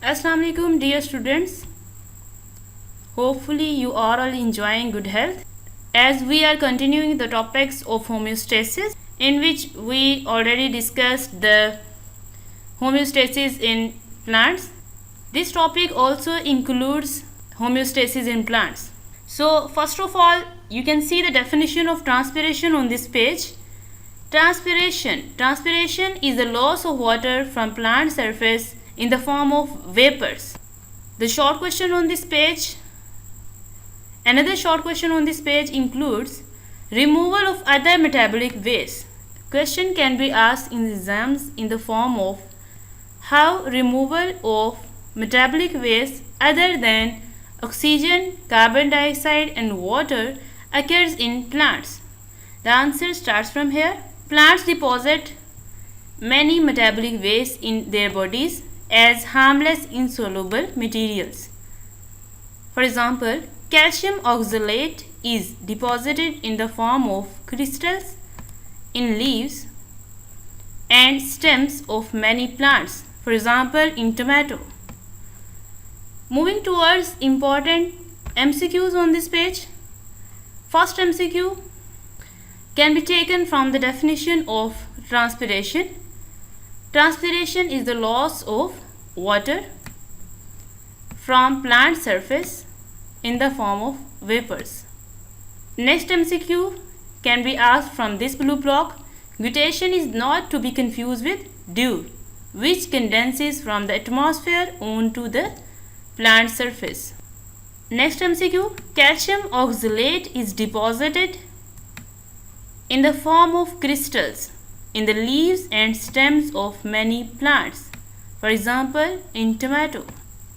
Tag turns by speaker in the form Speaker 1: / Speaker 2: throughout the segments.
Speaker 1: Assalamu alaikum dear students. Hopefully you are all enjoying good health. As we are continuing the topics of homeostasis, in which we already discussed the homeostasis in plants. This topic also includes homeostasis in plants. So first of all, you can see the definition of transpiration on this page. Transpiration is the loss of water from plant surface in the form of vapors. The short question on this page, another short question on this page includes removal of other metabolic waste. Question can be asked in exams in the form of how removal of metabolic waste other than oxygen, carbon dioxide and water occurs in plants. The answer starts from here. Plants deposit many metabolic waste in their bodies as harmless insoluble materials. For example, calcium oxalate is deposited in the form of crystals in leaves and stems of many plants, for example in tomato. Moving towards important MCQs on this page. First MCQ can be taken from the definition of transpiration. Transpiration is the loss of water from plant surface in the form of vapors. Next MCQ can be asked from this blue block. Guttation is not to be confused with dew, which condenses from the atmosphere onto the plant surface. Next MCQ, calcium oxalate is deposited in the form of crystals in the leaves and stems of many plants, for example in tomato.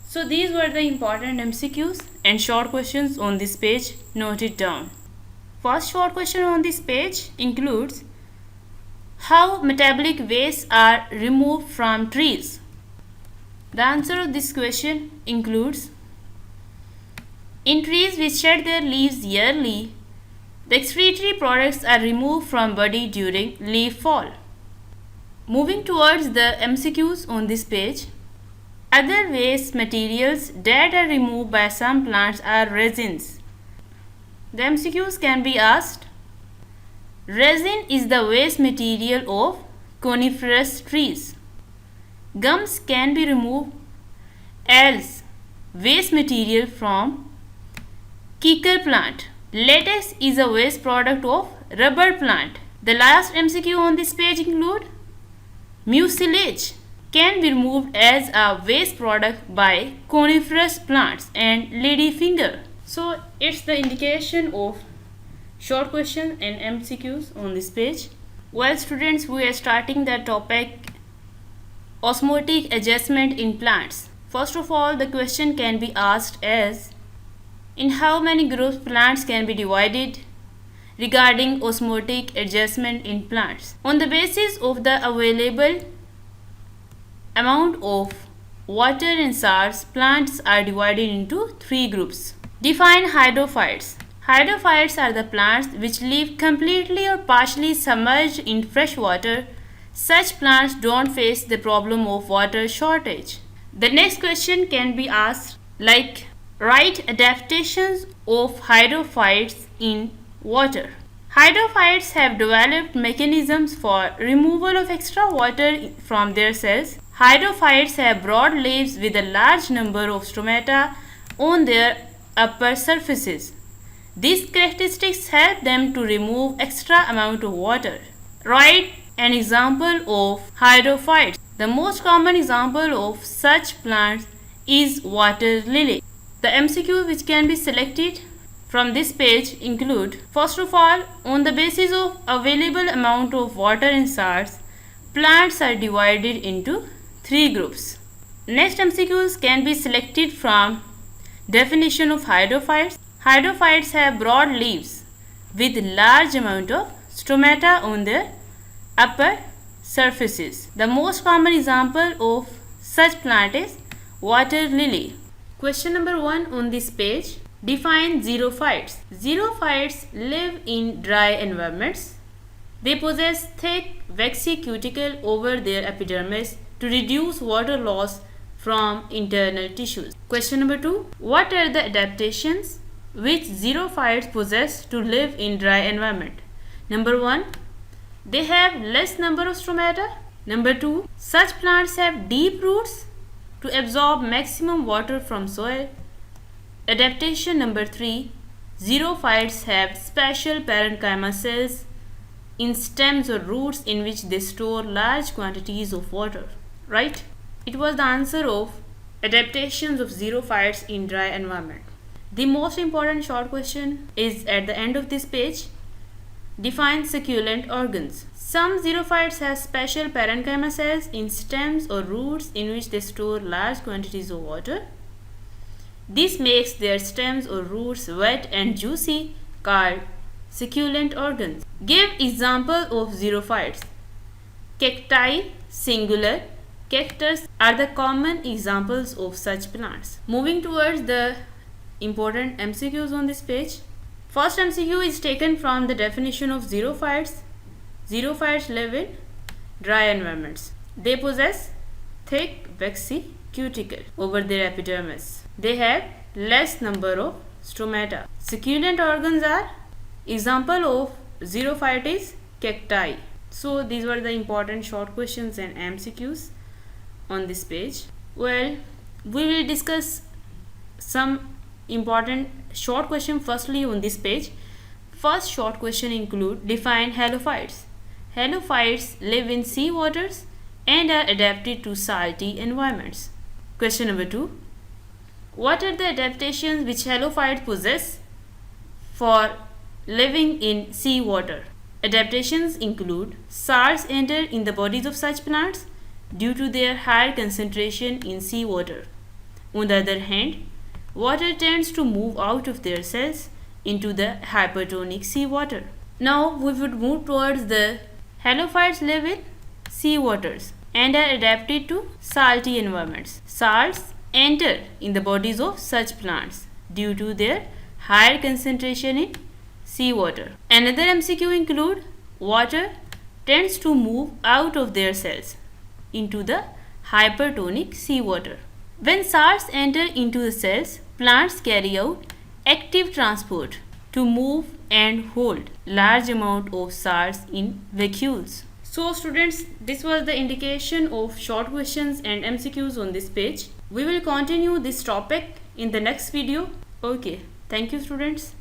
Speaker 1: So these were the important MCQs and short questions on this page. Note it down. First short question on this page includes how metabolic wastes are removed from trees. The answer of this question includes in trees which shed their leaves yearly, the excretory products are removed from body during leaf fall. Moving towards the MCQs on this page, other waste materials that are removed by some plants are resins. The MCQs can be asked. Resin is the waste material of coniferous trees. Gums can be removed as waste material from Kikar plant. Latex is a waste product of rubber plant. The last MCQ on this page include mucilage can be removed as a waste product by coniferous plants and ladyfinger. So it's the indication of short question and MCQs on this page. Well students, we are starting the topic osmotic adjustment in plants. First of all, the question can be asked as in how many groups plants can be divided regarding osmotic adjustment in plants. On the basis of the available amount of water and salts, plants are divided into three groups. Define hydrophytes. Hydrophytes are the plants which live completely or partially submerged in fresh water. Such plants don't face the problem of water shortage. The next question can be asked like write adaptations of hydrophytes in water. Hydrophytes have developed mechanisms for removal of extra water from their cells. Hydrophytes have broad leaves with a large number of stomata on their upper surfaces. These characteristics help them to remove extra amount of water. Write an example of hydrophytes. The most common example of such plants is water lily. The MCQ which can be selected from this page include, first of all, on the basis of available amount of water and salts, plants are divided into three groups. Next MCQs can be selected from definition of hydrophytes. Hydrophytes have broad leaves with large amount of stomata on their upper surfaces. The most common example of such plant is water lily. Question number 1 on this page. Define xerophytes. Xerophytes live in dry environments. They possess thick, waxy cuticle over their epidermis to reduce water loss from internal tissues. Question number 2. What are the adaptations which xerophytes possess to live in dry environment? Number 1. They have less number of stomata. Number 2. Such plants have deep roots to absorb maximum water from soil. Adaptation number 3. Xerophytes have special parenchyma cells in stems or roots in which they store large quantities of water. Right? It was the answer of adaptations of xerophytes in dry environment. The most important short question is at the end of this page. Define succulent organs. Some xerophytes have special parenchyma cells in stems or roots in which they store large quantities of water. This makes their stems or roots wet and juicy, called succulent organs. Give example of xerophytes. Cacti, singular. Cactus are the common examples of such plants. Moving towards the important MCQs on this page. First MCQ is taken from the definition of xerophytes. Xerophytes live in dry environments. They possess thick waxy cuticle over their epidermis. They have less number of stomata. Succulent organs are example of xerophyte is cacti. So these were the important short questions and MCQs on this page. Well, we will discuss some important short question firstly on this page. First short question include define halophytes. Halophytes live in sea waters and are adapted to salty environments. Question number 2. What are the adaptations which halophytes possess for living in sea water? Adaptations include salts enter in the bodies of such plants due to their higher concentration in sea water. On the other hand, water tends to move out of their cells into the hypertonic sea water. Now we would move towards the halophytes live in sea waters and are adapted to salty environments. Salts enter in the bodies of such plants due to their higher concentration in seawater. Another MCQ include water tends to move out of their cells into the hypertonic seawater. When salts enter into the cells, plants carry out active transport to move and hold large amount of salts in vacuoles. So students, this was the indication of short questions and MCQs on this page. We will continue this topic in the next video. Okay, thank you students.